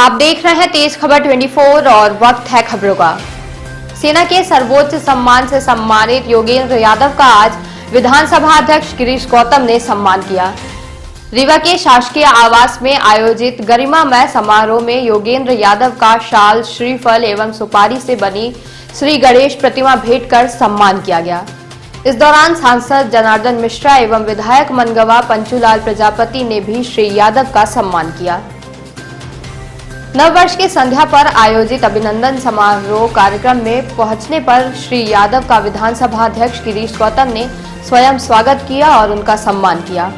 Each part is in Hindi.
आप देख रहे हैं तेज खबर 24 और वक्त है खबरों का। सेना के सर्वोच्च सम्मान से सम्मानित योगेंद्र यादव का आज विधानसभा अध्यक्ष गिरीश गौतम ने सम्मान किया। रीवा के शासकीय आवास में आयोजित गरिमामय समारोह में योगेंद्र यादव का शाल, श्रीफल एवं सुपारी से बनी श्री गणेश प्रतिमा भेंट कर सम्मान किया गया। इस दौरान सांसद जनार्दन मिश्रा एवं विधायक मनगवा पंचूलाल प्रजापति ने भी श्री यादव का सम्मान किया। नववर्ष की संध्या पर आयोजित अभिनंदन समारोह कार्यक्रम में पहुंचने पर श्री यादव का विधानसभा अध्यक्ष गिरीश गौतम ने स्वयं स्वागत किया और उनका सम्मान किया।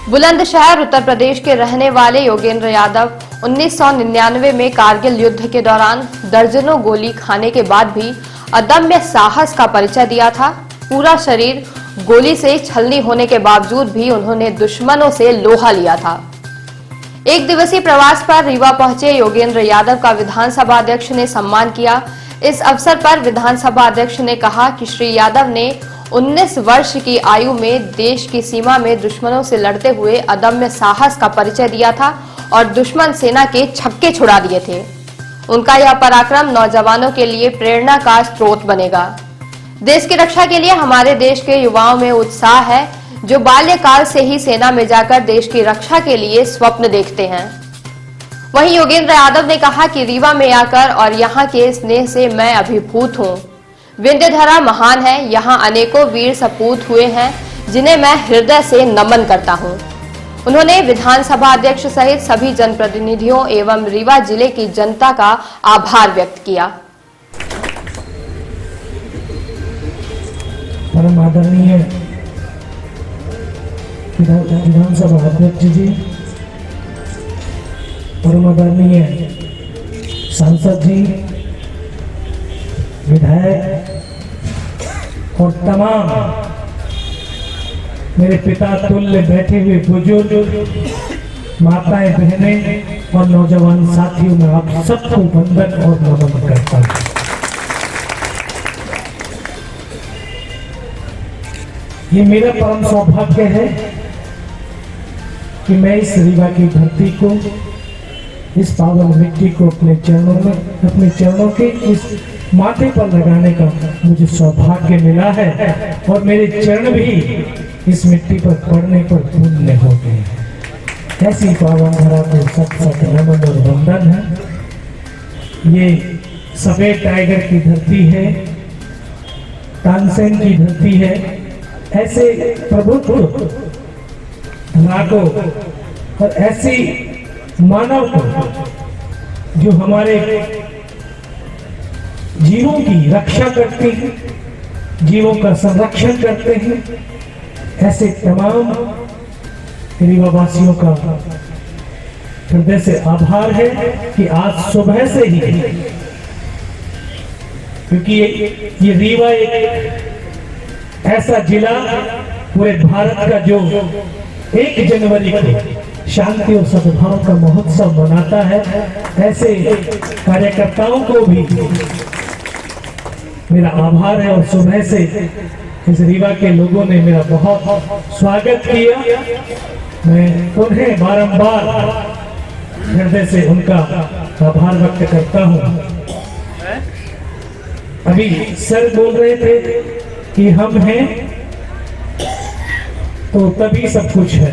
बुलंदशहर उत्तर प्रदेश के रहने वाले योगेंद्र यादव 1999 में कारगिल युद्ध के दौरान दर्जनों गोली खाने के बाद भी अदम्य साहस का परिचय दिया था। पूरा शरीर गोली से छलनी होने के बावजूद भी उन्होंने दुश्मनों से लोहा लिया था। एक दिवसीय प्रवास पर रीवा पहुंचे योगेंद्र यादव का विधानसभा अध्यक्ष ने सम्मान किया। इस अवसर पर विधानसभा अध्यक्ष ने कहा कि श्री यादव ने 19 वर्ष की आयु में देश की सीमा में दुश्मनों से लड़ते हुए अदम्य साहस का परिचय दिया था और दुश्मन सेना के छक्के छुड़ा दिए थे। उनका यह पराक्रम नौजवानों के लिए प्रेरणा का स्रोत बनेगा। देश की रक्षा के लिए हमारे देश के युवाओं में उत्साह है, जो बाल्यकाल से ही सेना में जाकर देश की रक्षा के लिए स्वप्न देखते हैं। वहीं योगेंद्र यादव ने कहा कि रीवा में आकर और यहाँ के स्नेह से मैं अभिभूत हूँ। विंध्यधरा महान है, यहाँ अनेकों वीर सपूत हुए हैं जिन्हें मैं हृदय से नमन करता हूँ। उन्होंने विधानसभा अध्यक्ष सहित सभी जनप्रतिनिधियों एवं रीवा जिले की जनता का आभार व्यक्त किया। परम आदरणीय विधानसभा अध्यक्ष जी, परम आदरणीय सांसद जी, विधायक और तमाम मेरे पिता तुल्य बैठे हुए बुजुर्ग, माताएं, बहनें और नौजवान साथियों, में आप सबको वंदन और नमन करता हूं। ये मेरा परम सौभाग्य है कि मैं इस रीवा की धरती को, इस पावन मिट्टी को अपने चरणों के इस माथे पर लगाने का मुझे सौभाग्य मिला है और मेरे चरण भी इस मिट्टी पर पड़ने पर पुण्य हो गए। ऐसी पावन धरा को सत नमन और वंदन है। ये सफेद टाइगर की धरती है, तानसेन की धरती है। ऐसे प्रभुत्व धरा को और ऐसी मानव को जो हमारे जीवों की रक्षा करते हैं, जीवों का संरक्षण करते हैं, ऐसे तमाम रीवावासियों का हृदय से आभार है कि आज सुबह से ही, क्योंकि ये रीवा एक ऐसा जिला पूरे भारत का जो 1 जनवरी को शांति और सद्भाव का महोत्सव मनाता है, ऐसे कार्यकर्ताओं को भी मेरा आभार है। और सुबह से इस रीवा के लोगों ने मेरा बहुत स्वागत किया। मैं उन्हें बारंबार हृदय से उनका आभार व्यक्त करता हूँ। अभी सर बोल रहे थे कि हम हैं तो तभी सब कुछ है।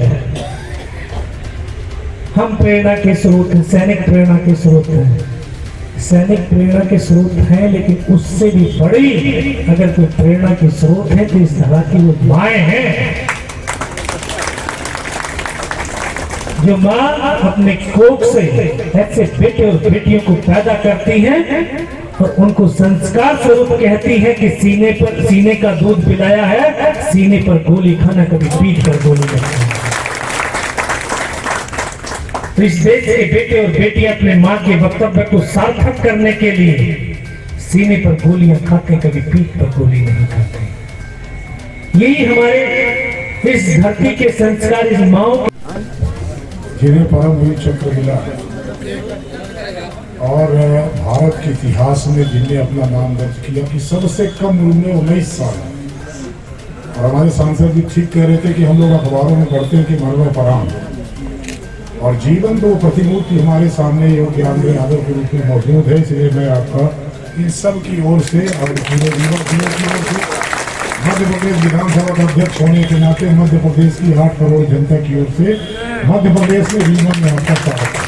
हम प्रेरणा के स्रोत हैं, सैनिक प्रेरणा के स्रोत हैं। सैनिक प्रेरणा के स्रोत हैं, लेकिन उससे भी बड़ी अगर कोई प्रेरणा के स्रोत है तो इस धरा की वो माएं हैं, जो माँ अपने कोख से ऐसे बेटे और बेटियों को पैदा करती हैं और उनको संस्कार स्वरूप कहती है कि सीने का दूध पिलाया है, सीने पर गोली खाना, कभी पीठ पर गोली नहीं। तो इस देश के बेटे और बेटियां अपने माँ के वक्तव्य को सार्थक करने के लिए सीने पर गोलियां खाते, कभी पीठ पर गोली नहीं खाते। यही हमारे इस धरती के संस्कार, इस माओ जिन्हें परमवीर चक्र मिला और भारत के इतिहास में जिनने अपना नाम दर्ज किया कि सबसे कम उम्र में 19 साल। और हमारे सांसद जी ठीक कह रहे थे कि हम लोग अखबारों में पढ़ते हैं कि मरवा पराम, और जीवन तो प्रतिमूर्ति हमारे सामने योगी आंध्र यादव के रूप में मौजूद है। इसलिए मैं आपका इन सब की ओर से और पूरे युवा की ओर से मध्य प्रदेश विधानसभा का अध्यक्ष होने के नाते मध्य प्रदेश की 8 करोड़ जनता की ओर से मध्य प्रदेश के रीजन में आपका स्वागत है।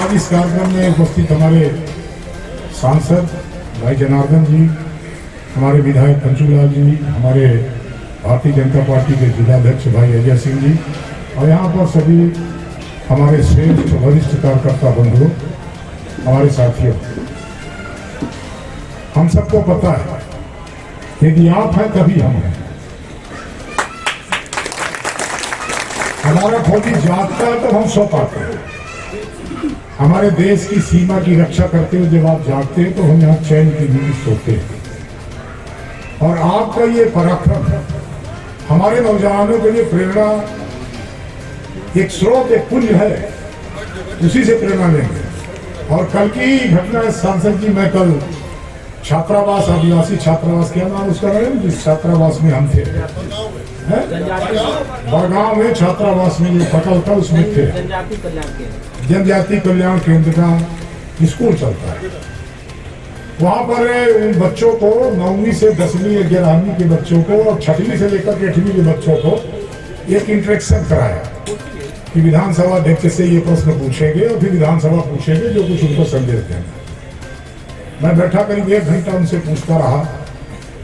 आज इस कार्यक्रम में उपस्थित हमारे सांसद भाई जनार्दन जी, हमारे विधायक पंचूलाल जी, हमारे भारतीय जनता पार्टी के जिलाध्यक्ष भाई अजय सिंह जी और यहाँ पर सभी हमारे श्रेष्ठ वरिष्ठ कार्यकर्ता बंधु, हमारे साथियों, हम सबको पता है यदि आप हैं तभी हम हैं। हमारा फौजी जागता है तब हम सो पाते हैं। हमारे देश की सीमा की रक्षा करते हुए जब आप जागते हैं तो हम यहाँ चैन की नींद सोते हैं। और आपका ये पराक्रम हमारे नौजवानों के लिए प्रेरणा, एक स्रोत, एक पुंज है, उसी से प्रेरणा लेंगे। और कल की घटना सांसद जी, मैं कल छात्रावास, आदिवासी छात्रावास, क्या नाम उसका है, जिस छात्रावास में हम थे, बड़गांव में छात्रावास में जो फटल था उसमें थे, जनजाति कल्याण केंद्र का स्कूल चलता है। वहां पर उन बच्चों को 9वीं से 10वीं 11वीं के बच्चों को और 6वीं से लेकर 8वीं के बच्चों को एक इंटरेक्शन कराया कि विधानसभा अध्यक्ष से ये प्रश्न पूछेंगे और फिर विधानसभा पूछेंगे जो कुछ उनको संदेश देना। मैं बैठा करीब 1 घंटा उनसे पूछता रहा।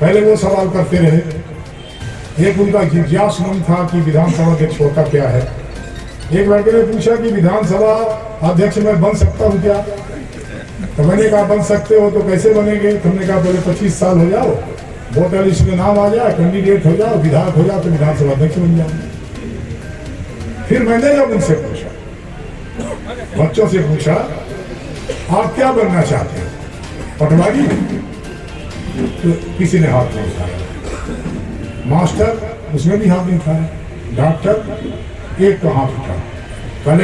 पहले वो सवाल करते रहे। एक उनका जिज्ञास मन था कि विधानसभा अध्यक्ष होता क्या है। एक लड़के ने पूछा कि विधानसभा अध्यक्ष मैं बन सकता हूँ क्या? तो मैंने कहा बन सकते हो, तो कैसे बनेंगे? तुमने कहा पहले 25 साल हो जाओ, वोटर लिस्ट में नाम आ जाए, कैंडिडेट हो जाओ, विधायक हो जाओ, तो विधानसभा अध्यक्ष बन जाओ। फिर मैंने जब उनसे पूछा, बच्चों से पूछा, आप क्या बनना चाहते हो? पटवारी? तो किसी ने हाथ नहीं उठाया। मास्टर? उसमें भी हाथ नहीं उठाया। डॉक्टर? एक तो हाथ उठाया।